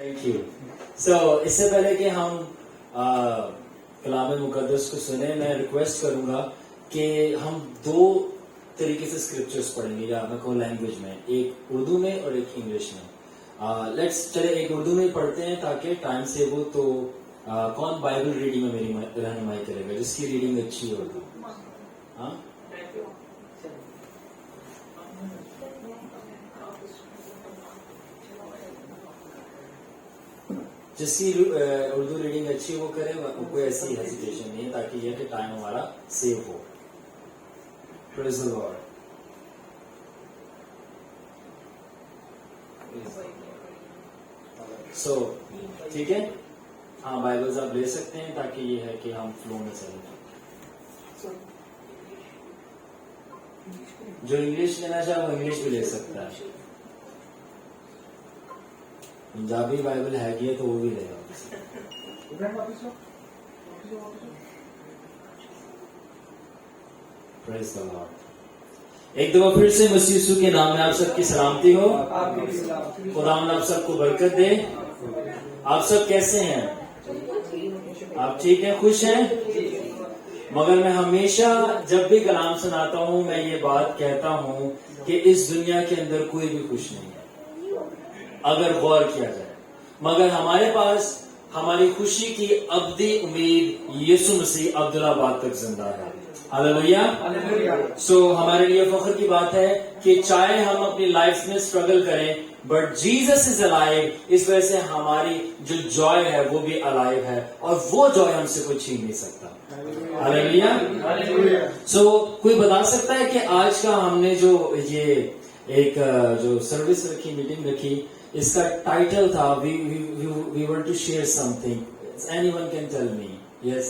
Thank you. سو اس سے پہلے کہ ہم کلام مقدس کو سنیں، میں ریکویسٹ کروں گا کہ ہم دو طریقے سے اسکرپچرس پڑھیں گے، یا میں کہوں لینگویج میں، ایک اردو میں اور ایک انگلش میں. لیٹس چلے ایک اردو میں پڑھتے ہیں تاکہ ٹائم سے وہ تو کون بائبل ریڈنگ میں میری رہنمائی کرے گا جس کی ریڈنگ اچھی ہے اردو؟ ہاں جس کی اردو ریڈنگ اچھی وہ کرے، کوئی ایسی ہیزیٹیشن نہیں ہے تاکہ یہ کہ ٹائم ہمارا سیو ہو. پریز دی لارڈ. سو ٹھیک ہے، ہاں بائبلز آپ لے سکتے ہیں تاکہ یہ ہے کہ ہم فلو میں چلیں. جو انگلش لینا چاہے وہ انگلش بھی لے سکتا ہے. پنجابی بائبل ہے کہ تو وہ بھی لے گا. پریز دی لارڈ. ایک دفعہ پھر سے مسیح یسوع کے نام میں آپ سب کی سلامتی ہو. خدا آپ سب کو برکت دے. آپ سب کیسے ہیں؟ آپ ٹھیک ہیں، خوش ہیں؟ مگر میں ہمیشہ جب بھی کلام سناتا ہوں میں یہ بات کہتا ہوں کہ اس دنیا کے اندر کوئی بھی خوش نہیں ہے اگر غور کیا جائے، مگر ہمارے پاس ہماری خوشی کی ابدی امید یسوع مسیح عبدالآباد تک زندہ ہے. ہاللیلویہ. سو ہمارے لیے فخر کی بات ہے کہ چاہے ہم اپنی لائف میں اسٹرگل کریں بٹ جیزس از الائیو. اس وجہ سے ہماری جو جوائے ہے وہ بھی الائیو ہے اور وہ جوائے ہم سے کوئی چھین نہیں سکتا. ہاللیلویہ. سو کوئی بتا سکتا ہے کہ آج کا ہم نے جو یہ ایک جو سروس رکھی، میٹنگ رکھی، اس کا ٹائٹل تھا we want to share something. Anyone can tell me? Yes.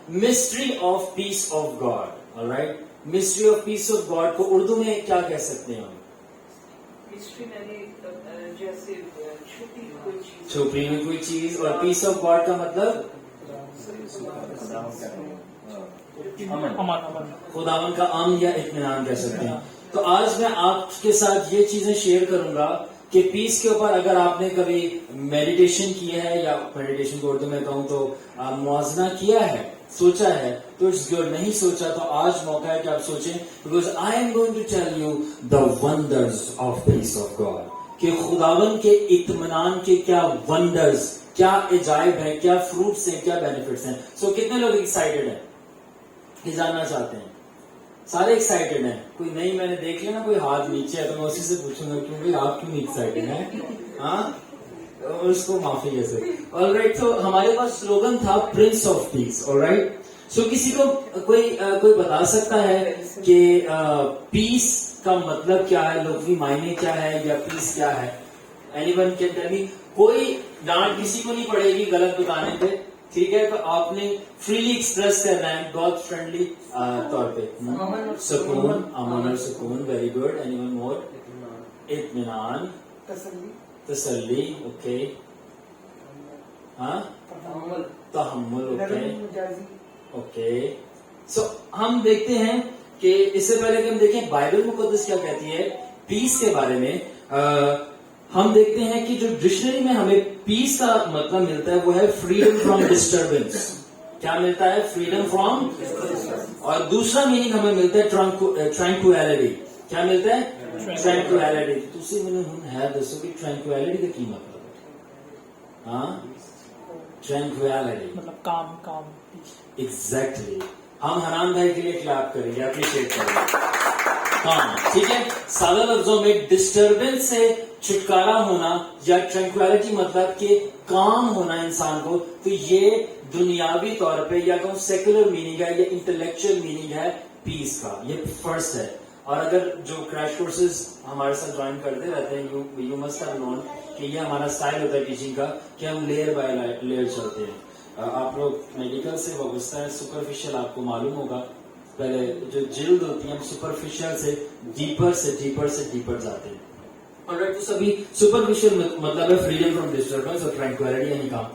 Mystery of peace of God. Alright. Mystery of peace of God کو اردو میں کیا کہہ سکتے ہیں ہم؟ جیسے چھپی ہوئی کوئی چیز. اور پیس آف گاڈ کا مطلب خداوند کا امن یا اطمینان کہہ سکتے ہیں. تو آج میں آپ کے ساتھ یہ چیزیں شیئر کروں گا کہ پیس کے اوپر اگر آپ نے کبھی میڈیٹیشن کیا ہے، یا میڈیٹیشن کو اردو میں کہوں تو موازنہ کیا ہے، سوچا ہے، تو اٹس گڈ. نہیں سوچا تو آج موقع ہے کہ آپ سوچیں، because I am going to tell you the wonders of peace of God. کہ خداوند کے اطمینان کے کیا ونڈرز، کیا عجائب ہیں، کیا فروٹس ہیں، کیا بینیفٹس ہیں. سو کتنے لوگ ایکسائٹیڈ ہیں یہ جاننا چاہتے ہیں؟ سارے ایکسائٹیڈ ہیں؟ کوئی نہیں میں نے دیکھ لیا نا کوئی ہاتھ نیچے ہے تو میں اسی سے پوچھوں گا کیونکہ آپ کیوں نہیں ایکسائٹیڈ ہیں؟ ہاں اس کو معافی ہے سر. آلرائٹ. تو ہمارے پاس سلوگن تھا پرنس آف پیس. آلرائٹ. سو کسی کو کوئی بتا سکتا ہے کہ پیس کا مطلب کیا ہے، لغوی معنی کیا ہے، یا پیس کیا ہے؟ اینی ون کین ٹیل می؟ کوئی ڈانٹ کسی کو نہیں پڑے گی غلط بتانے پہ، ٹھیک ہے؟ تو آپ نے فریلی ایکسپریس کرنا ہے گاڈ فرینڈلی طور پہ. سکون، امن اور سکون. Very good. Any one more? اطمینان، تسلی. اوکے. ہاں تحمل. Okay okay. سو ہم دیکھتے ہیں کہ اس سے پہلے کہ ہم دیکھیں بائبل مقدس کیا کہتی ہے پیس کے بارے میں، ہم دیکھتے ہیں کہ جو ڈکشنری میں ہمیں پیس کا مطلب ملتا ہے وہ ہے فریڈم فرام ڈسٹربنس. کیا ملتا ہے؟ Freedom from. اور دوسرا میننگ ہمیں ملتا ہے ٹرانکویلٹی. کیا ملتا ہے؟ ٹرانکویلٹی. دوسری میننگ ہے دسو کہ ٹرانکویلٹی کا کی مطلب ہے؟ ہاں ٹرانکویلٹی مطلب کام. ایگزیکٹلی. ہم حنان بھائی کے لیے کلاپ کریں گے، اپریشیٹ کریں گے. کام. ٹھیک ہے. سادہ لفظوں میں ڈسٹربنس سے چھٹکارا ہونا یا ٹرانکویلٹی مطلب کہ کام ہونا انسان کو. تو یہ دنیاوی طور پہ یا کہوں سیکولر میننگ ہے یا انٹلیکچوئل میننگ ہے پیس کا. یہ فرسٹ ہے. اور اگر جو کریش کورسز ہمارے ساتھ جوائن کرتے رہتے ہیں یو مسٹ ہیو نون کہ یہ ہمارا اسٹائل ہوتا ہے ٹیچنگ کا کہ ہم لیئر بائی لیئر چلتے ہیں. آپ لوگ میڈیکل سے وابستہ ہے، سپرفیشل آپ کو معلوم ہوگا. پہلے جو جلد ہوتی ہے ہم سپرفیشل سے ڈیپر جاتے ہیں. تو سبھی سپرفیشل مطلب ہے فریڈم فرام ڈسٹربنس اور ٹرانکویلٹی یعنی کام.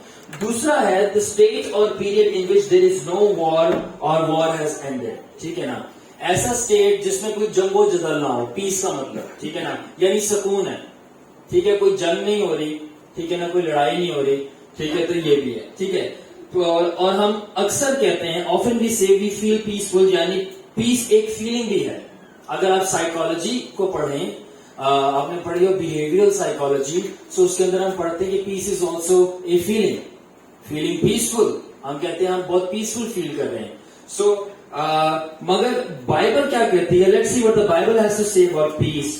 دوسرا ہے the state or period in which there is no war or war has ended. ٹھیک ہے نا؟ ایسا اسٹیٹ جس میں کوئی جنگ و جدل نہ ہو. پیس کا مطلب ٹھیک ہے نا یعنی سکون ہے. ٹھیک ہے، کوئی جنگ نہیں ہو رہی، ٹھیک ہے, نہ کوئی لڑائی نہیں ہو رہی, ٹھیک ہے, تو یہ بھی ہے, ٹھیک ہے. اور ہم اکثر کہتے ہیں often we say we feel peaceful, یعنی پیس ایک فیلنگ بھی ہے. اگر آپ سائیکالوجی کو پڑھیں, آپ نے پڑھی ہو بیہیویئرل سائیکالوجی, سو اس کے اندر ہم پڑھتے ہیں کہ peace is also a feeling peaceful. ہم کہتے ہیں ہم بہت پیسفل فیل کر رہے ہیں. سو مگر بائبل کیا کہتی ہے, let's see what the Bible has to say about peace.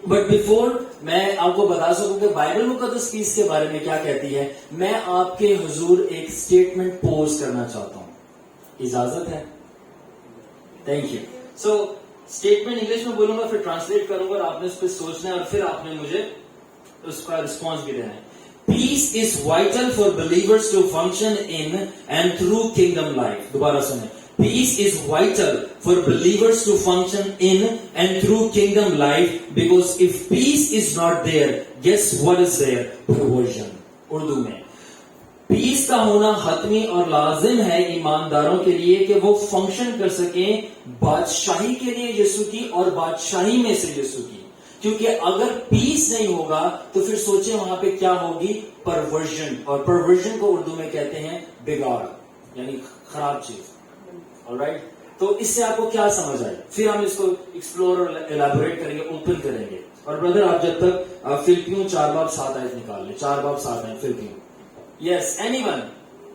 But before میں آپ کو بتا سکوں کہ بائبل مقدس پیس کے بارے میں کیا کہتی ہے, میں آپ کے حضور ایک اسٹیٹمنٹ پوز کرنا چاہتا ہوں, اجازت ہے؟ Thank you. So statement English میں بولوں گا, پھر ٹرانسلیٹ کروں گا, اور آپ نے اس پہ سوچنا ہے, اور پھر آپ نے مجھے اس کا رسپانس بھی دینا ہے. Peace is vital for believers to function in and through kingdom life. دوبارہ سنیں. Peace is vital for believers to function in and through kingdom life, because if peace is not there, guess what is there? Perversion. Urdu میں پیس کا ہونا حتمی اور لازم ہے ایمانداروں کے لیے کہ وہ فنکشن کر سکیں بادشاہی کے لیے یسوع کی, اور بادشاہی میں سے یسوع کی. کیونکہ اگر پیس نہیں ہوگا تو پھر سوچیں وہاں پہ کیا ہوگی, پرورژن. اور پرورژن کو اردو میں کہتے ہیں بگاڑ, یعنی خراب چیز. آلرائٹ, تو اس سے آپ کو کیا سمجھ آئے, پھر ہم اس کو ایکسپلور اور ایلیبوریٹ کریں گے, اوپن کریں گے. اور بردر آپ جب تک فلپیوں 4:7 نکال لیں, 4:7 فلپیوں. یس, اینی ون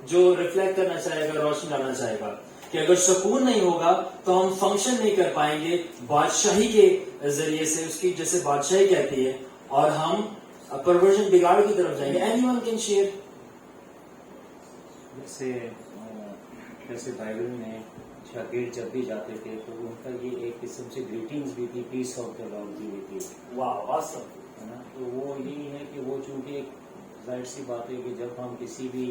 جو ریفلیکٹ کرنا چاہے گا, روشنی ڈالنا چاہے گا کہ اگر سکون نہیں ہوگا تو ہم فنکشن نہیں کر پائیں گے بادشاہی کے ذریعے سے, اس کی جیسے بادشاہی کہتی ہے, اور ہم پرورژن بگاڑ کی طرف جائیں گے. Any one can share. جیسے بائبل میں شاگرد جب بھی جاتے تھے تو ان کا یہ ایک قسم سے گریٹنگز بھی تھی, پیس آف دا لارڈ دی ہوئی تھی. واو, آسم. ہے نا, تو وہ یہی ہے کہ وہ چونکہ ظاہر سی بات ہے کہ جب ہم کسی بھی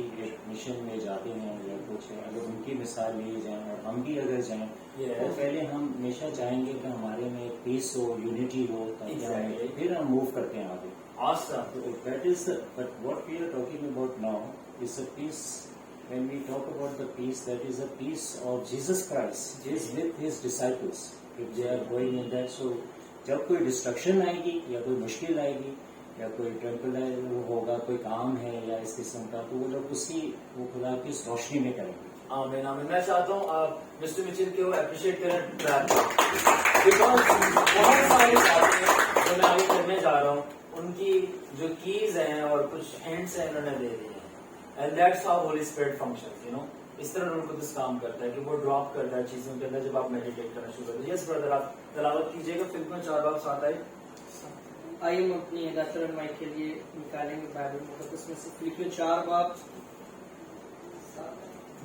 مشن میں جاتے ہیں یا کچھ, اگر ان کی مثال لی جائیں اور ہم بھی اگر جائیں تو پہلے ہم ہمیشہ چاہیں گے کہ ہمارے میں پیس ہو, یونٹی ہو, پھر ہم موو کرتے ہیں آگے. That is but what we are talking about now is a peace. When we talk about the peace, that is a peace of Jesus Christ is with his disciples. If they are going in that, so جب کوئی destruction آئے گی یا کوئی مشکل آئے گی یا کوئی ٹیمپل ہوگا, کوئی کام ہے یا اس قسم کا, تو وہ لوگ اسی وہ خدا کی اس روشنی میں کریں گے. آمین آمین. میں چاہتا ہوں آپ مسٹر مچل کو اپریشیٹ کریں, بیکاز بہت ساری باتیں جو میں آگے کرنے جا رہا ہوں ان کی جو کیز ہیں اور کچھ ہینڈس ہیں انہوں نے دے دی ہیں. And that's how Holy Spirit functions, you know. اس طرح روح القدس کام کرتا ہے کہ وہ ڈراپ کرتا ہے چیزوں کے اندر جب آپ میڈیٹیٹ کرنا شروع کرتے ہیں. یس بردر, آپ تلاوت کیجیے گا فلپیوں 4:7. آئیے ہم اپنی ہدایت رہنمائی کے لیے نکالیں گے بائبل مقدس میں سے فلپیوں 4:7.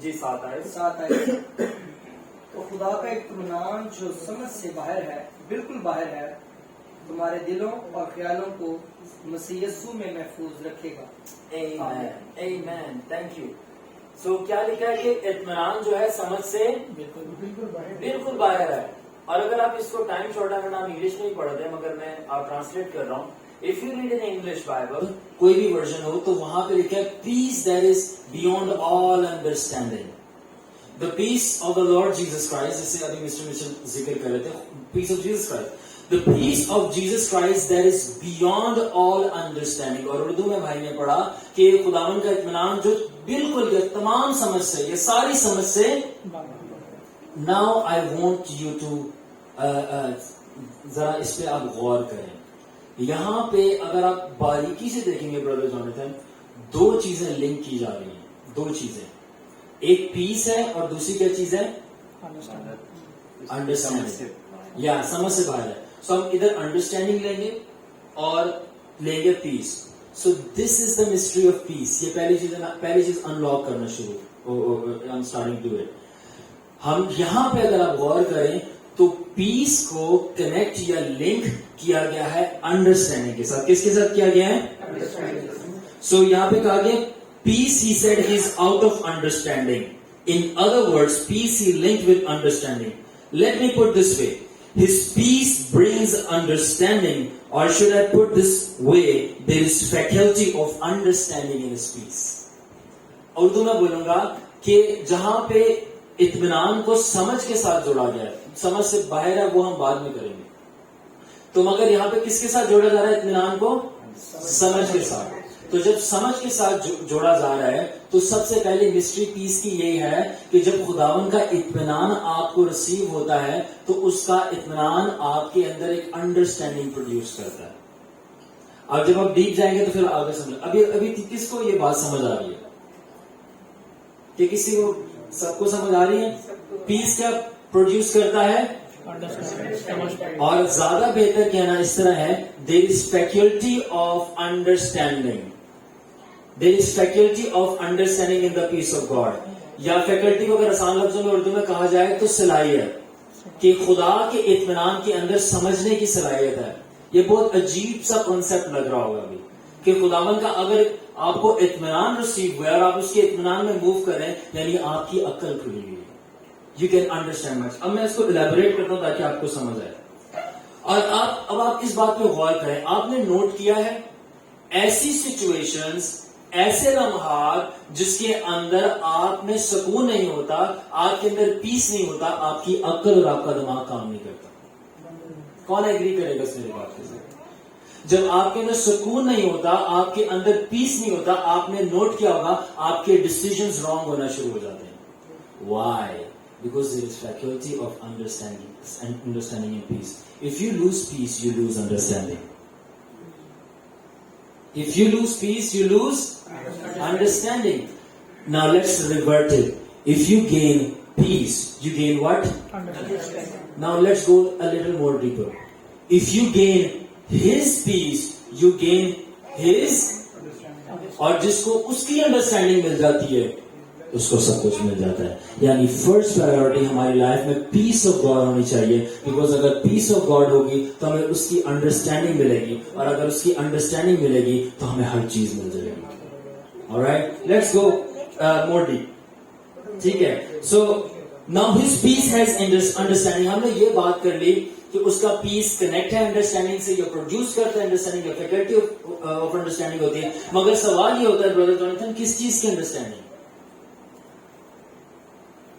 جی 7. تو خدا کا اطمینان جو سمجھ سے باہر ہے, بالکل باہر ہے, تمہارے دلوں اور خیالوں کو مسیح یسوع میں محفوظ رکھے گا. Amen. Thank you. So کیا لکھا ہے کہ اطمینان جو ہے سمجھ سے بالکل باہر ہے. اور اگر آپ اس کو ٹائم چھوڑا کرنا, ہم انگلش میں ہی پڑھتے ہیں مگر میں آپ ٹرانسلیٹ کر رہا ہوں. If you read in English Bible, کوئی بھی ورژن ہو تو وہاں پہ لکھا ہے peace that is beyond all understanding. The peace of the Lord Jesus Christ, جسے ابھی مسٹر مچل ذکر کر رہے تھے, peace of Jesus Christ. The peace of Jesus Christ that is beyond all understanding. اور اردو میں بھائی نے پڑھا کہ خداوند کا اطمینان جو بالکل یہ تمام سمجھ سے, یہ ساری سمجھ سے. Now I want you to ذرا اس پہ آپ غور کریں. یہاں پہ اگر آپ باریکی سے دیکھیں گے برادر جونیتھن, 2 چیزیں لنک کی جا رہی ہیں. 2 چیزیں, ایک پیس ہے اور دوسری کیا چیز ہے, انڈرسٹینڈنگ, یا سمجھ سے باہر ہے. سو ہم ادھر انڈرسٹینڈنگ لیں گے اور لیں گے پیس. سو دس از دا مسٹری آف پیس. یہ پہلی چیز انلاک کرنا شروع. ہم یہاں پہ اگر آپ غور کریں تو پیس کو کنیکٹ یا لنک کیا گیا ہے انڈرسٹینڈنگ کے ساتھ. کس کے ساتھ کیا گیا ہے؟ سو یہاں پہ کہا گیا peace he said is out of understanding. In other words, peace he linked with understanding. Let me put this way. His peace brings understanding, or should I put this way, there is faculty of understanding in his peace. Urdu میں بولوں گا کہ جہاں پہ اطمینان کو سمجھ کے ساتھ جوڑا گیا ہے, سمجھ سے باہر ہے وہ ہم بعد میں کریں گے, تو مگر یہاں پہ کس کے ساتھ جوڑا جا رہا ہے اطمینان کو؟ سمجھ کے ساتھ. تو جب سمجھ کے ساتھ جوڑا جا رہا ہے تو سب سے پہلے مسٹری پیس کی یہی ہے کہ جب خداوند کا اطمینان آپ کو ریسیو ہوتا ہے تو اس کا اطمینان آپ کے اندر ایک انڈرسٹینڈنگ پروڈیوس کرتا ہے. اب جب آپ ڈیپ جائیں گے تو پھر آگے سمجھ. ابھی کس کو یہ بات سمجھ آ رہی ہے کہ کسی کو سب کو سمجھ آ رہی ہے؟ پیس کیا پروڈیوس کرتا ہے؟ اور زیادہ بہتر کہنا اس طرح ہے there is faculty of understanding. There is faculty of understanding in the peace of God. یا فیکلٹی کو اگر آسان لفظوں میں اردو میں کہا جائے تو صلاحیت کہ خدا کے اطمینان کے اندر سمجھنے کی صلاحیت ہے. یہ بہت عجیب سا کانسیپٹ لگ رہا ہوگا ابھی کہ خداوند کا اگر آپ کو اطمینان ریسیو ہوا اور آپ اس کے اطمینان میں موو کریں یعنی آپ کی عقل کھلی ہوئی ہے. یو کین انڈرسٹینڈ مچ. اب میں اس کو الیبوریٹ کرتا ہوں تاکہ آپ کو سمجھ آئے. اور اب آپ اس بات پہ غور کریں. آپ نے نوٹ کیا ہے ایسی سچویشنز ایسے لمحات جس کے اندر آپ میں سکون نہیں ہوتا, آپ کے اندر پیس نہیں ہوتا, آپ کی عقل اور آپ کا دماغ کام نہیں کرتا. کون ایگری کرے گا اس میری بات کے ساتھ؟ جب آپ کے اندر سکون نہیں ہوتا, آپ کے اندر پیس نہیں ہوتا, آپ نے نوٹ کیا ہوگا آپ کے ڈیسیژنز رانگ ہونا شروع ہو جاتے ہیں. Y? Because there is faculty of understanding and peace. If you lose peace, you lose understanding. If you lose peace, you lose understanding. Now let's revert it. If you gain peace, you gain what? Understanding. Now let's go a little more deeper. If you gain His peace, you gain His. اور جس کو اس کی understanding مل جاتی ہے اس کو سب کچھ مل جاتا ہے. یعنی فرسٹ پرائیورٹی ہماری لائف میں پیس آف گاڈ ہونی چاہیے. بیکاز اگر پیس آف گاڈ ہوگی تو ہمیں اس کی انڈرسٹینڈنگ ملے گی, اور اگر اس کی انڈرسٹینڈنگ ملے گی تو ہمیں ہر چیز مل جائے گی. alright, let's go more deep. ٹھیک ہے. So now his peace has understanding. ہم نے یہ بات کر لی کہ اس کا پیس کنیکٹ ہے انڈرسٹینڈنگ سے, یا پروڈیوس کرتا ہے انڈرسٹینڈنگ, یا فیکلٹی آف انڈرسٹینڈنگ ہوتی ہے. مگر سوال یہ ہوتا ہے برادر جونیتھن کس چیز کی انڈرسٹینڈنگ؟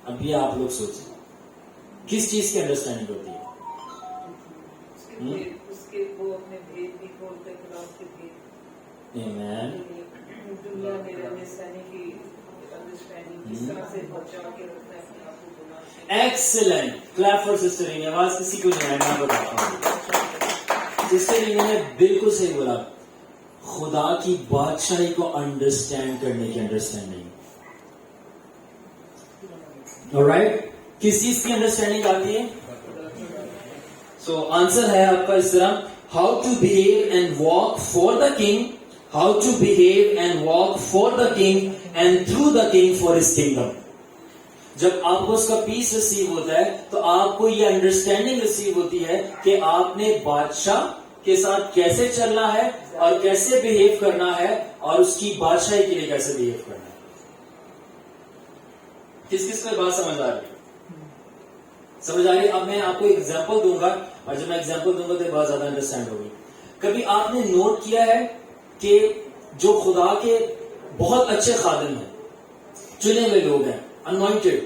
اب یہ آپ لوگ سوچیں کس چیز کی انڈرسٹینڈنگ ہوتی ہے؟ Excellent. Clap for sister Renee. آواز کسی کو نہیں آئی, میں بتاتا ہوں. سسٹر رینی نے بالکل صحیح بولا. خدا کی بادشاہی کو انڈرسٹینڈ کرنے کی انڈرسٹینڈنگ. alright, کس چیز کی انڈرسٹینڈنگ آتی ہے؟ سو آنسر ہے آپ کا اس طرح, how to behave and walk for the king, how to behave and walk for the king and through the king for his kingdom. جب آپ کو اس کا پیس ریسیو ہوتا ہے تو آپ کو یہ انڈرسٹینڈنگ ریسیو ہوتی ہے کہ آپ نے بادشاہ کے ساتھ کیسے چلنا ہے اور کیسے بہیو کرنا ہے اور اس کی بادشاہی کے لیے کیسے بہیو کرنا ہے. کس کس کو بات سمجھ آ رہی ہے؟ سمجھ آ رہی ہے؟ اب میں آپ کو ایگزامپل دوں گا, اور جب میں ایگزامپل دوں گا تو بات زیادہ انڈرسٹینڈ ہوگی. کبھی آپ نے نوٹ کیا ہے کہ جو خدا کے بہت اچھے خادم ہیں, چنے ہوئے لوگ ہیں, انوائنٹڈ,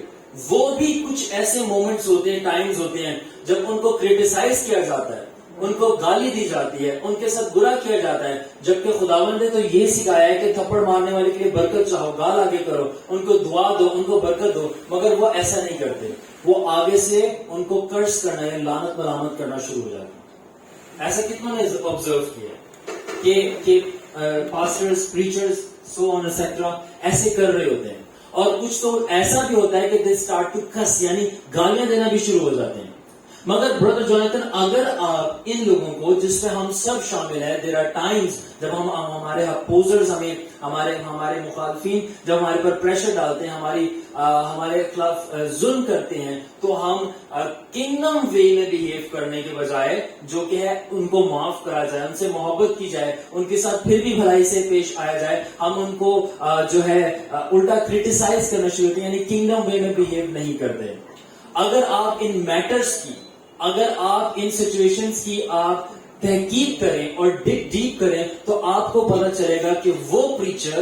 وہ بھی کچھ ایسے مومنٹس ہوتے ہیں, ٹائمز ہوتے ہیں جب ان کو کریٹیسائز کیا جاتا ہے, ان کو گالی دی جاتی ہے, ان کے ساتھ برا کیا جاتا ہے, جبکہ خداوند نے تو یہ سکھایا ہے کہ تھپڑ مارنے والے کے لیے برکت چاہو, گال آگے کرو, ان کو دعا دو, ان کو برکت دو. مگر وہ ایسا نہیں کرتے, وہ آگے سے ان کو کرس کرنا ہے, لعنت ملامت کرنا شروع ہو جاتا ہے. ایسا کتنوں نے آبزرو کیا کہ پاسٹرز, پریچرز, سو آن ایٹسٹرا ایسے کر رہے ہوتے ہیں. اور کچھ تو ایسا بھی ہوتا ہے کہ دے اسٹارٹ ٹو کس, یعنی گالیاں دینا بھی شروع ہو جاتے ہیں. مگر برادر جونیتھن اگر آپ ان لوگوں کو, جس میں ہم سب شامل ہیں, دیر آر ٹائمز جب ہم ہمارے اپوزرز, ہمارے مخالفین جب ہمارے پر پریشر ڈالتے ہیں, ہمارے خلاف ظلم کرتے ہیں, تو ہم کنگڈم وے میں بہیو کرنے کے بجائے جو کہ ہے ان کو معاف کرا جائے, ان سے محبت کی جائے, ان کے ساتھ پھر بھی بھلائی سے پیش آیا جائے, ہم ان کو جو ہے الٹا کریٹیسائز کرنا شروع کرتے ہیں, یعنی کنگڈم وے میں بہیو نہیں کرتے. اگر آپ ان میٹرز کی, اگر آپ ان سچویشنز کی آپ تحقیق کریں اور ڈیپ کریں تو آپ کو پتہ چلے گا کہ وہ preacher,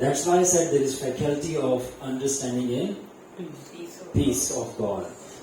That's why I said there is faculty of understanding in peace of God.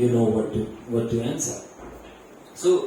You know what to answer. So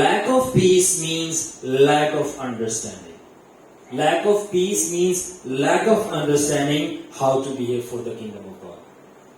Lack of peace means lack of understanding. Lack of peace means lack of understanding how to behave for the kingdom of God.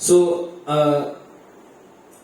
So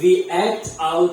we act out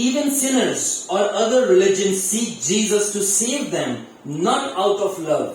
even sinners or other religions seek Jesus to save them, not out of love.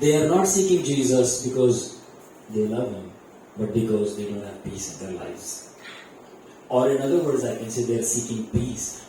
They are not seeking Jesus because they love him, but because they don't have peace in their lives. or in other words I can say they are seeking peace.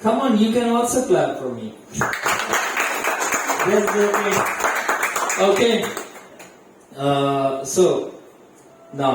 Come on, you can also clap for me. Okay. So now,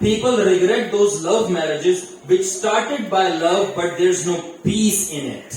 People regret those love marriages which started by love but there's no peace in it.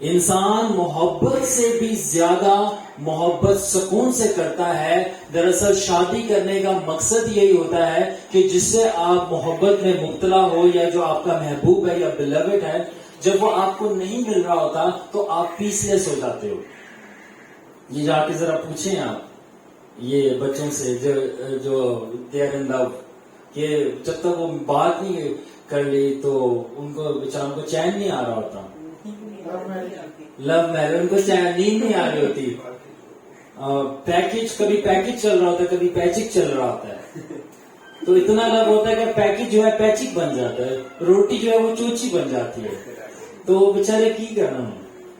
انسان محبت سے بھی زیادہ محبت سکون سے کرتا ہے. دراصل شادی کرنے کا مقصد یہی ہوتا ہے کہ جس سے آپ محبت میں مبتلا ہو, یا جو آپ کا محبوب ہے یا بیلوڈ ہے, جب وہ آپ کو نہیں مل رہا ہوتا تو آپ پیس لیس ہو جاتے ہو. یہ جا کے ذرا پوچھیں آپ یہ بچوں سے جو دے آر ان لو, کہ جب تک وہ بات نہیں کر لی تو ان کو بیچاروں کو چین نہیں آ رہا ہوتا. لو میرج, ان کو چین نیند نہیں آ رہی ہوتی. پیکج, کبھی پیکج چل رہا ہوتا ہے, کبھی پیچک چل رہا ہوتا ہے. تو اتنا لو ہوتا ہے کہ پیکج جو ہے پیچک بن جاتا ہے, روٹی جو ہے وہ چوچی بن جاتی ہے. تو وہ بیچارے کی کرنا ہے,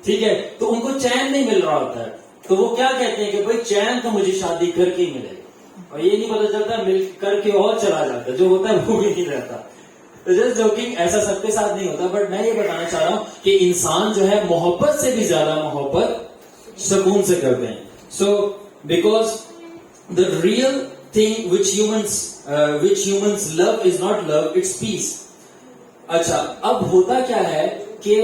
ٹھیک ہے. تو ان کو چین نہیں مل رہا ہوتا ہے, تو وہ کیا کہتے ہیں کہ بھائی چین تو مجھے شادی کر کے ہی ملے گا. اور یہ نہیں پتا چلتا مل کر کے اور چلا جاتا ہے, جو ہوتا ہے وہ بھی نہیں رہتا. جسٹ جوکنگ, ایسا سب کے ساتھ نہیں ہوتا, بٹ میں یہ بتانا چاہ رہا ہوں کہ انسان جو ہے محبت سے بھی زیادہ محبت سکون سے کرتے ہیں. So because the real thing which humans love is not love, it's peace. اچھا, اب ہوتا کیا ہے کہ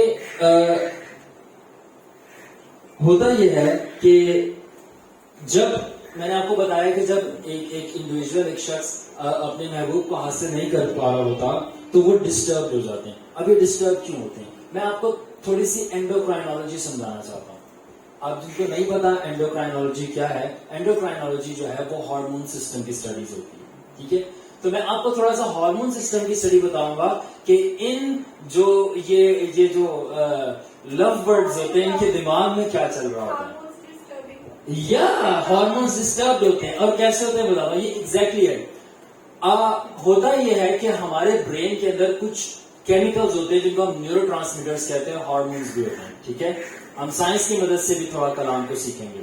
ہوتا یہ ہے کہ جب میں نے آپ کو بتایا کہ جب ایک انڈیویجول, ایک شخص اپنے محبوب کو حاصل نہیں کر پا رہا ہوتا تو وہ ڈسٹرب ہو جاتے ہیں. اب یہ ڈسٹرب کیوں ہوتے ہیں, میں آپ کو تھوڑی سی اینڈوکرائنالوجی سمجھانا چاہتا ہوں. آپ جن کو نہیں پتا اینڈوکرائنالوجی کیا ہے, اینڈوکرائنالوجی جو ہے وہ ہارمون سسٹم کی اسٹڈیز ہوتی ہے, ٹھیک ہے. تو میں آپ کو تھوڑا سا ہارمون سسٹم کی اسٹڈی بتاؤں گا کہ ان جو یہ جو لو ورڈز ہوتے ہیں ان کے دماغ میں کیا چل رہا ہوتا ہے. یا ہارمونز ڈسٹربڈ ہوتے ہیں, اور کیسے ہوتے ہیں بتاؤں گا. یہ ایگزیکٹلی ہے. ہوتا یہ ہے کہ ہمارے برین کے اندر کچھ کیمیکلز ہوتے ہیں جن کو ہم نیورو ٹرانسمیٹرز کہتے ہیں, ہارمونز بھی ہوتے ہیں, ٹھیک ہے. ہم سائنس کی مدد سے بھی تھوڑا کلام کو سیکھیں گے.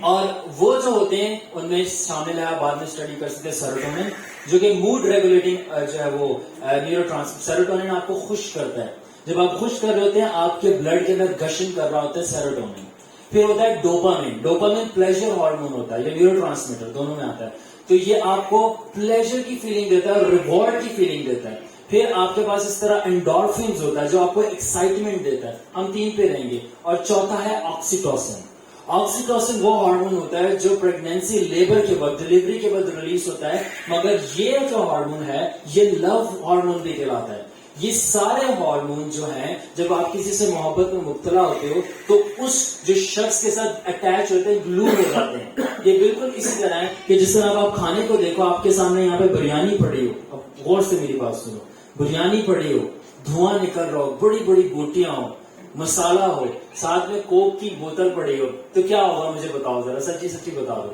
اور وہ جو ہوتے ہیں ان میں شامل ہے, بعد میں اسٹڈی کر سکتے ہیں, سیروٹونن, جو کہ موڈ ریگولیٹنگ جو ہے وہ نیورو ٹرانسمیٹر. سیروٹونن آپ کو خوش کرتا ہے. جب آپ خوش کر رہے ہوتے ہیں آپ کے بلڈ کے اندر گشن کر رہا ہوتا ہے سیروٹونن. پھر ہوتا ہے ڈوپامین. ڈوپامین پلیجر ہارمون ہوتا ہے, یہ نیورو ٹرانسمیٹر دونوں میں آتا ہے. تو یہ آپ کو پلیجر کی فیلنگ دیتا ہے اور ریوارڈ کی فیلنگ دیتا ہے. پھر آپ کے پاس اس طرح انڈورفنز ہوتا ہے جو آپ کو ایکسائٹمنٹ دیتا ہے. ہم 3 پہ رہیں گے. اور چوتھا ہے آکسیٹوسن. آکسیٹوسن وہ ہارمون ہوتا ہے جو پریگنینسی, لیبر کے بعد, ڈلیوری کے بعد ریلیز ہوتا ہے. مگر یہ جو ہارمون ہے یہ لو ہارمون بھی کہلاتا ہے. یہ سارے ہارمون جو ہیں جب آپ کسی سے محبت میں مبتلا ہوتے ہو تو اس جو شخص کے ساتھ اٹیچ ہوتے ہیں, گلو ہو جاتے ہیں. یہ بالکل اسی طرح ہے کہ جس طرح آپ کھانے کو دیکھو, آپ کے سامنے یہاں پہ بریانی پڑی ہو, اب غور سے میری بات سنو, بریانی پڑی ہو, دھواں نکل رہا ہو, بڑی بڑی بوٹیاں ہو, مسالہ ہو, ساتھ میں کوک کی بوتل پڑی ہو, تو کیا ہوگا مجھے بتاؤ ذرا, سچی سچی بتا دو.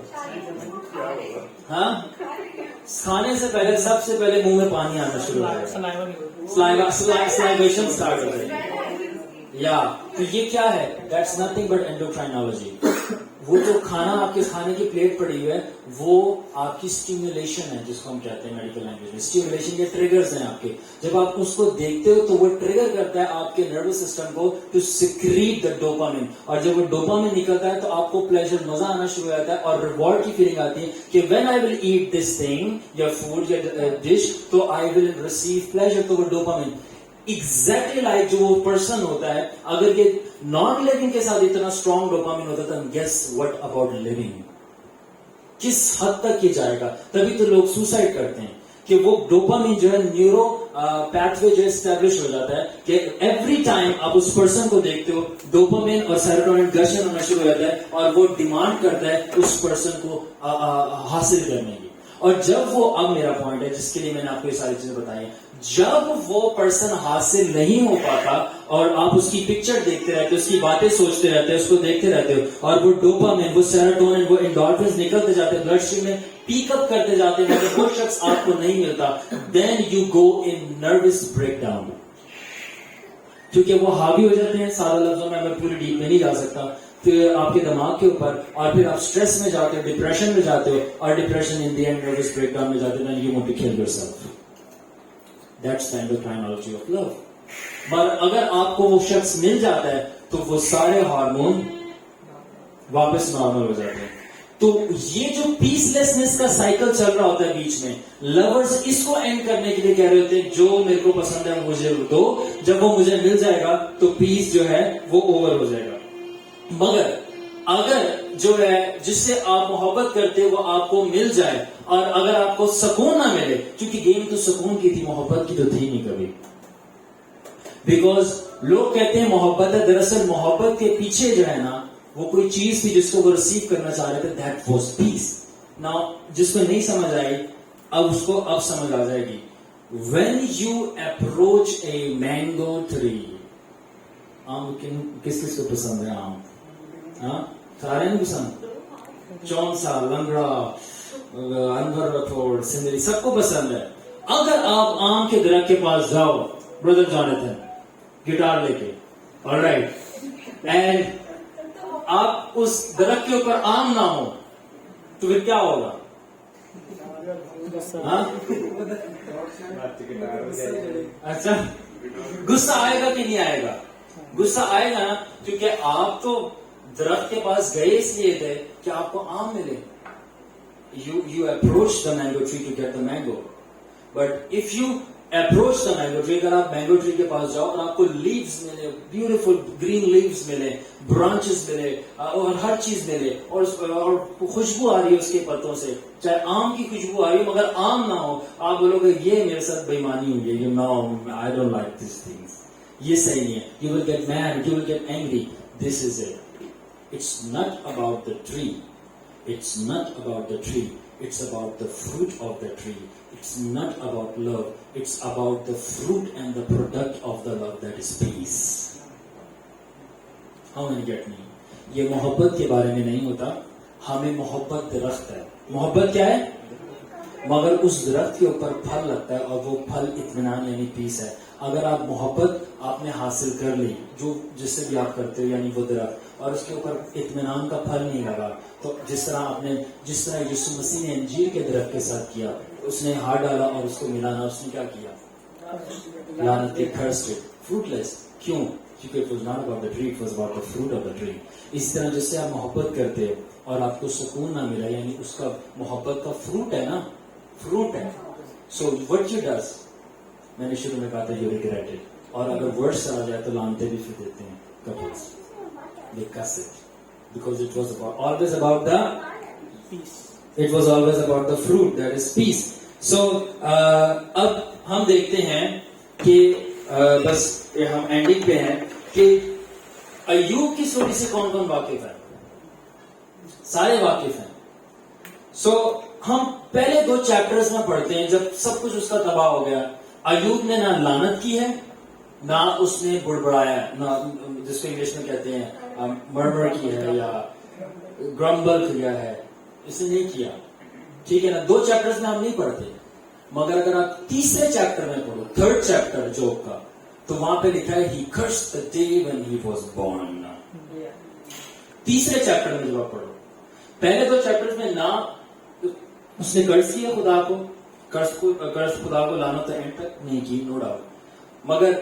ہاں, کھانے سے پہلے سب سے پہلے منہ میں پانی آنا شروع ہو جائے, سلائیویشن اسٹارٹ ہو جائے. یا تو یہ کیا ہے, دیٹس نتھنگ بٹ اینڈوکرائنالوجی. وہ جو کھانا آپ کے کھانے کی پلیٹ پڑی ہوئی ہے وہ آپ کی اسٹیمولیشن ہے, جس کو ہم کہتے ہیں میڈیکل لینگویج میں اسٹیمولیشن. کے ٹریگرز ہیں آپ کے. جب آپ اس کو دیکھتے ہو تو وہ ٹریگر کرتا ہے آپ کے نروس سسٹم کو ٹو سیکریٹ دا ڈوپامین. اور جب وہ ڈوپامین نکلتا ہے تو آپ کو پلیزر, مزہ آنا شروع ہو جاتا ہے اور ریوارڈ کی فیلنگ آتی ہے کہ when I will eat this thing یا فوڈ یا ڈش تو آئی ول ریسیو پلیزر. تو وہ ڈوپامین ایگزیکٹلی لائک جو وہ پرسن ہوتا ہے, اگر یہ نان لیونگ کے ساتھ اتنا اسٹرانگ ڈوپامین ہوتا ہے, گیس وٹ اباؤٹ لیونگ, کس حد تک یہ جائے گا. تبھی تو لوگ سوسائڈ کرتے ہیں کہ وہ ڈوپامین جو ہے نیورو پیتھ وے جو اسٹیبلش ہو جاتا ہے کہ ایوری ٹائم آپ اس پرسن کو دیکھتے ہو ڈوپامین اور سیروٹونن گشن ہونا شروع ہو جاتا ہے اور وہ ڈیمانڈ کرتا ہے اس پرسن کو حاصل کرنے کی. اور جب وہ, اب میرا پوائنٹ ہے جس کے لیے میں نے آپ کو یہ ساری چیزیں بتائی ہیں, جب وہ پرسن حاصل نہیں ہو پاتا اور آپ اس کی پکچر دیکھتے رہتے, اس کی باتیں سوچتے رہتے, اس کو دیکھتے رہتے ہو, اور وہ ڈوپامین, وہ سیروٹونن, وہ انڈورفنز نکلتے جاتے ہیں, بلڈ اسٹریم میں پیک اپ کرتے جاتے ہیں, مگر وہ شخص آپ کو نہیں ملتا, then you go in nervous break down. کیونکہ وہ حاوی ہو جاتے ہیں, سادہ لفظوں میں پوری ڈیپ میں نہیں جا سکتا, پھر آپ کے دماغ کے اوپر, اور پھر آپ اسٹریس میں جاتے ہو, ڈپریشن میں جاتے ہو, اور depression in the end nervous break ڈاؤن میں جاتے ہو, you want to kill yourself. That's the endocrinology of love. مگر اگر آپ کو وہ شخص مل جاتا ہے تو وہ سارے ہارمون واپس نارمل ہو جاتے ہیں. تو یہ جو پیس لیسنس کا سائیکل چل رہا ہوتا ہے بیچ میں, لورز اس کو اینڈ کرنے کے لیے کہہ رہے ہوتے ہیں جو میرے کو پسند ہے مجھے دو, جب وہ مجھے مل جائے گا تو پیس جو ہے وہ اوور ہو جائے گا. مگر اگر جو ہے جس سے آپ محبت کرتے وہ آپ کو مل جائے, اور اگر آپ کو سکون نہ ملے, کیونکہ گیم تو سکون کی تھی, محبت کی تو تھی نہیں کبھی. بیکاز لوگ کہتے ہیں محبت ہے, دراصل محبت کے پیچھے جو ہے نا وہ کوئی چیز تھی جس کو وہ ریسیو کرنا چاہ رہے تھے, دیٹ واز پیس. نا جس کو نہیں سمجھ آئی اب اس کو اب سمجھ آ جائے گی. When you approach a mango tree, آم کس کس کو پسند ہے آم؟ ہاں سارے نہیں پسند, چونسا, لنگڑا, انور راٹھوڑ, سندری, سب کو پسند ہے. اگر آپ آم کے درخت کے پاس جاؤ, برادر جانتھن, گٹار لے کے, آلرائٹ, اینڈ آپ اس درخت کے اوپر آم نہ ہو تو پھر کیا ہوگا؟ ہاں اچھا, غصہ آئے گا کہ نہیں آئے گا؟ غصہ آئے گا نا, کیونکہ آپ تو درخت کے پاس گئے اس لیے تھے کہ آپ کو آم ملے. You approach the mango tree to get the mango. But if you approach the mango tree, اگر آپ مینگو ٹری کے پاس جاؤ اور آپ کو لیوز ملے, بیوٹیفل گرین لیوز ملے, برانچز ملے, اور ہر چیز ملے, اور خوشبو آ رہی ہے اس کے پتوں سے, چاہے آم کی خوشبو آ رہی ہو مگر آم نہ ہو, آپ بولو گے یہ میرے ساتھ بےمانی ہوئی ہے, I don't like these things, یہ صحیح نہیں ہے. You will get mad, you will get angry. This is it. It's not about the tree. It's not about the tree. It's about the fruit of the tree. It's not about love. It's about the fruit and the product of the love, that is peace. How many get me? یہ محبت کے بارے میں نہیں ہوتا, ہمیں محبت درخت ہے. محبت کیا ہے؟ مگر اس درخت کے اوپر پھل لگتا ہے, اور وہ پھل اطمینان یعنی پیس ہے. اگر آپ محبت آپ نے حاصل کر لی, جو جس سے بھی آپ کرتے ہو, یعنی وہ درخت, اور اس کے اوپر اطمینان کا پھل نہیں لگا, تو جس طرح یسوع مسیح نے انجیر کے درخت کے ساتھ کیا, اس نے ہاتھ ڈالا اور اس کو ملانا, اس نے کیا کیا؟ لعنت کے cursed it, fruitless. کیوں؟ کیونکہ it was not about the tree, it was about the fruit of the tree. اسی طرح جس سے آپ محبت کرتے ہو اور آپ کو سکون نہ ملا, یعنی اس کا محبت کا فروٹ ہے نا, فروٹ ہے. So what you does, میں نے شروع میں کہا تھا you regret it, اور اگر ورڈس آ جائے تو لانتے بھی پھر دیتے ہیں couples. They cuss it because it was always about the peace. It was always about the fruit, that is peace. So اب ہم دیکھتے ہیں کہ بس ہم اینڈنگ پہ ہیں کہ ایوب کی اسٹوری سے کون کون واقف ہے؟ سارے واقف ہیں. سو ہم پہلے 2 چیپٹرز میں پڑھتے ہیں, جب سب کچھ اس کا تباہ ہو گیا. ایوب نے نہ لعنت کی ہے, نہ اس نے بڑبڑایا, نہ جس کو انگلش میں کہتے ہیں مرمر کی ہے یا گرمبل کیا ہے, اس نے نہیں کیا. ٹھیک ہے نا, 2 چیپٹرز میں ہم نہیں پڑھتے, مگر اگر آپ تیسرے چیپٹر میں پڑھو, 3rd چیپٹر جوب کا, تو وہاں پہ لکھا ہے he cursed the day when he was born. تیسرے چیپٹر میں جب آپ پڑھو, پہلے 2 چیپٹرز میں نہ اس نے قرض کیا خدا کو, قرض خدا کو لانا تو اینڈ تک نہیں کی, نو ڈاؤٹ, مگر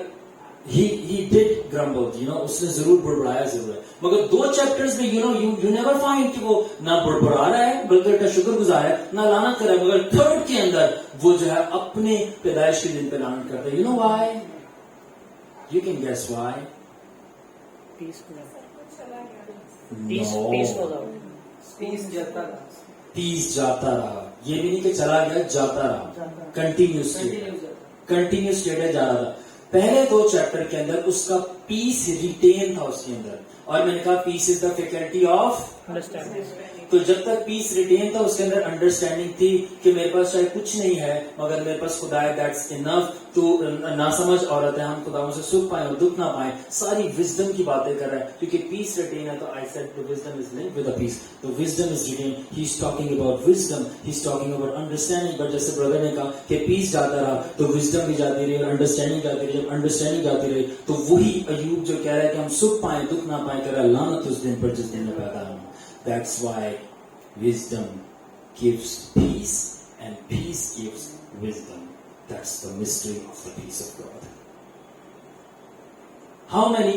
he did grumble, اس نے ضرور بڑبڑایا ضرور ہے. مگر 2 چیپٹرز میں you never find کہ وہ نہ بڑبڑا رہا ہے بلکہ شکر گزار ہے, نہ لعنت کر رہا ہے, مگر 3rd کے اندر وہ جو ہے اپنے پیدائش کے دن پہ لعنت کرتا ہے. You know why? You can guess why? پیس جاتا رہا. یہ بھی نہیں کہ چلا گیا, جاتا رہا. کنٹینیوس اسٹیٹ ہے, جا رہا تھا. پہلے 2 چیپٹر کے اندر اس کا پیس ریٹین تھا اس کے اندر, اور میں نے کہا پیس از دا فیکلٹی آف انڈرسٹینڈنگ. تو جب تک پیس ریٹین تھا اس کے اندر انڈرسٹینڈنگ تھی کہ میرے پاس شاید کچھ نہیں ہے مگر میرے پاس خدا ہے, دیٹس انف. تو ناسمجھ عورت ہے, ہم خدا سے سکھ پائیں اور دکھ نہ پائیں, ساری وزڈم کی باتیں کر رہا ہے کیونکہ پیس ریٹین ہے. تو I said the wisdom is linked with the peace. The wisdom is retained. He is talking about wisdom. He is talking about understanding. But جیسے برادر نے کہا کہ پیس جاتا رہا تو wisdom بھی جاتی رہی اور انڈرسٹینڈنگ جاتی رہی. جب انڈرسٹینڈنگ جاتی رہی تو وہی ایوب جو کہہ رہا ہے کہ ہم سکھ پائیں دکھ نہ پائیں کر رہا ہے, لعنت اس دن پر جس دن میں پیدا ہوں. That's why wisdom gives peace and peace gives wisdom. That's the mystery of the peace of God. How many,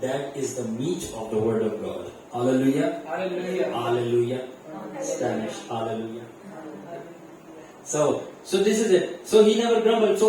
That is the meat of the word of God. Hallelujah. Hallelujah. Hallelujah. Spanish. Hallelujah. So this is it. So he never grumbled. So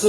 So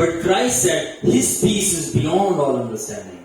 but Christ said, His peace is beyond all understanding."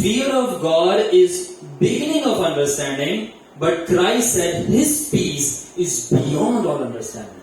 "Fear of God is beginning of understanding, but Christ said, His peace is beyond all understanding."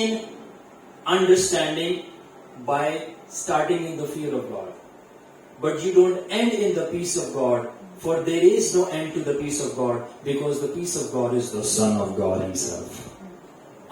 in understanding by starting in the fear of God. But you don't end in the peace of God, for there is no end to the peace of God, because the peace of God is the Son of God Himself.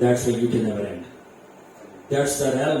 That's why you can never end. That's the realm.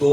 2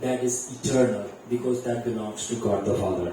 that is eternal because that belongs to God the Father.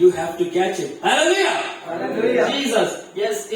You have to catch it. Hallelujah! Hallelujah! Jesus! Yes,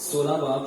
16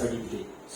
33.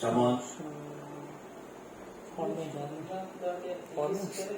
Come on.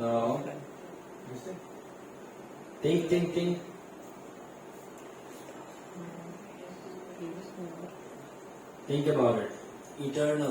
No. Think. Think about it. Eternal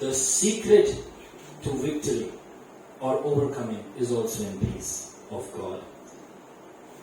The secret to victory or overcoming is also in peace of God.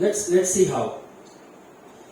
Let's see how.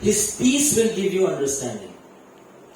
His peace will give you understanding.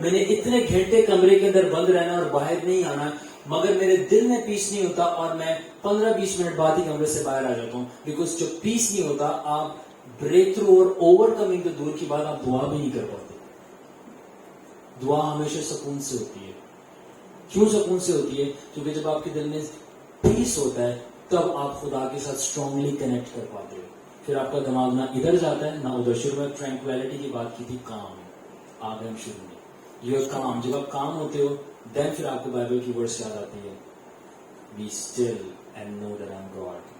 میں نے اتنے گھنٹے کمرے کے اندر بند رہنا اور باہر نہیں آنا, مگر میرے دل میں پیس نہیں ہوتا اور میں 15-20 منٹ بعد ہی کمرے سے باہر آ جاتا ہوں. بیکاز جب پیس نہیں ہوتا, آپ بریک تھرو اور اوور کمنگ تو دور کی بات, آپ دعا بھی نہیں کر پاتے. دعا ہمیشہ سکون سے ہوتی ہے. کیوں سکون سے ہوتی ہے؟ کیونکہ جب آپ کے دل میں پیس ہوتا ہے تب آپ خدا کے ساتھ اسٹرانگلی کنیکٹ کر پاتے ہو. پھر آپ کا دماغ نہ ادھر جاتا ہے نہ ادھر. شروع میں ٹرینکویلٹی کی بات کی تھی, کام آ گئے ہم شروع میں. یہ کام, جب آپ کام ہوتے ہو دین پھر آپ کو بائبل کی ورڈز یاد آتی ہے, be still and know that I am God.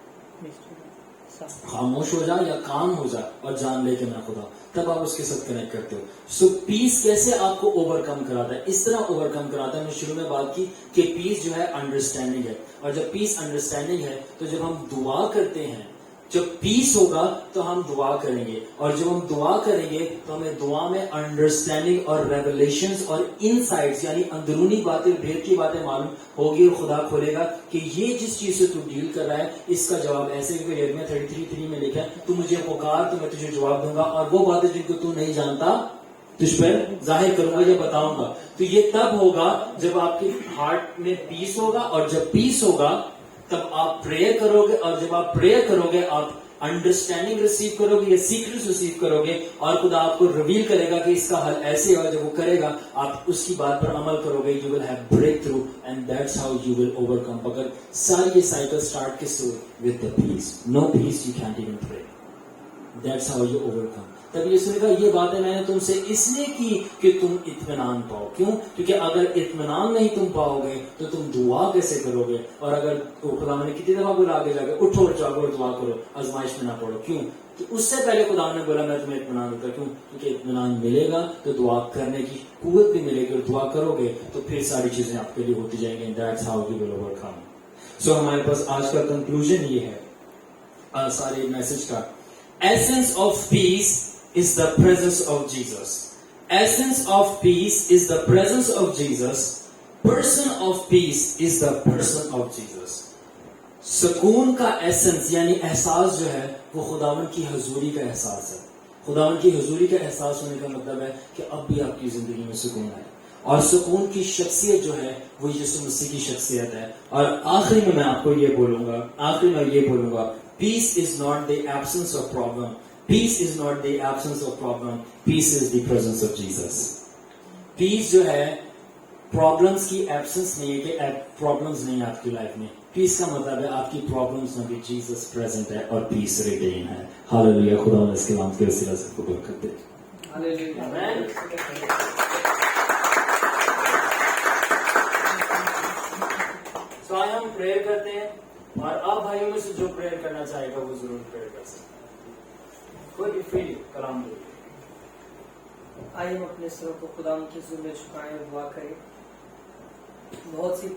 خاموش ہو جا یا کام ہو جا اور جان لے کے میں خدا, تب آپ اس کے ساتھ کنیکٹ کرتے ہو. سو پیس کیسے آپ کو اوور کم کراتا ہے؟ اس طرح اوور کم کراتا ہے, میں شروع میں بات کی کہ پیس جو ہے انڈرسٹینڈنگ ہے, اور جب پیس انڈرسٹینڈنگ ہے تو جب ہم دعا کرتے ہیں, جب پیس ہوگا تو ہم دعا کریں گے, اور جب ہم دعا کریں گے تو ہمیں دعا میں انڈرسٹینڈنگ اور ریولیشنز اور انسائٹس یعنی اندرونی باتیں, بھید کی باتیں معلوم ہوگی, اور خدا کھولے گا کہ یہ جس چیز سے تو ڈیل کر رہا ہے اس کا جواب ایسے, کیونکہ یرمیہ 33:3 میں لکھا ہے, تو مجھے پکار تو میں تجھے جواب دوں گا, اور وہ باتیں جن کو تو نہیں جانتا تجھ پر ظاہر کروں گا یا بتاؤں گا. تو یہ تب ہوگا جب آپ کے ہارٹ میں پیس ہوگا, اور جب پیس ہوگا تب آپ پریئر کرو گے, اور جب آپ پریئر کرو گے آپ انڈرسٹینڈنگ ریسیو کرو گے یا سیکرٹس ریسیو کرو گے, اور خدا آپ کو ریویل کرے گا کہ اس کا حل ایسے ہوگا. جب وہ کرے گا آپ اس کی بات پر عمل کرو گے, you will have breakthrough, and that's how you will overcome. اگر ساری یہ سائیکل اسٹارٹ کس سے with the peace, no peace you can't even pray, that's how you overcome. تب یہ سنے گا یہ باتیں میں نے تم سے اس لیے کی کہ تم اطمینان پاؤ. کیوں؟ کیونکہ اگر اطمینان نہیں تم پاؤ گے تو تم دعا کیسے کرو گے؟ اور اگر خدا نے کتنی دفعہ بولا آگے جا کے اٹھو اور جاگو اور دعا کرو, آزمائش میں نہ پڑو. کیوں؟ تو اس سے پہلے خدا نے بولا میں تمہیں اطمینان دیتا. کیوں؟ کیونکہ اطمینان ملے گا تو دعا کرنے کی قوت بھی ملے گی, اور دعا کرو گے تو پھر ساری چیزیں آپ کے لیے ہوتی جائیں گی. That's how you will overcome. So ہمارے پاس آج کا کنکلوژن یہ ہے سارے میسج کا, essence of peace is the presence of Jesus. Essence of peace is the presence of Jesus. Person of peace is the person of Jesus. سکون کا ایسنس یعنی احساس جو ہے وہ خداوند کی حضوری کا احساس ہے. خداوند کی حضوری کا احساس ہونے کا مطلب ہے کہ اب بھی آپ کی زندگی میں سکون ہے, اور سکون کی شخصیت جو ہے وہ یسوع مسیح کی شخصیت ہے. اور آخری میں آپ کو یہ بولوں گا, peace is not the absence of problem. Peace is not the absence of problem. Peace is the presence of Jesus. Peace جو ہے problems کی absence نہیں ہے کہ problems نہیں آپ کی لائف میں. Peace کا مطلب ہے آپ کی problems میں بھی Jesus present ہے اور peace retain ہے. Hallelujah. خدا اس کے نام کے وسیلہ سے قبول کرتے ہیں. Hallelujah. Amen. So آئے ہم پریئر کرتے ہیں, اور آپ بھائیوں میں سے جو پریئر کرنا چاہے گا وہ ضرور پریئر کر سکتے ہیں. کوئی بھی فری کلام دے. آئیے ہم اپنے سروں کو خدا کی حضور میں جھکائیں اور دعا کریں. بہت سی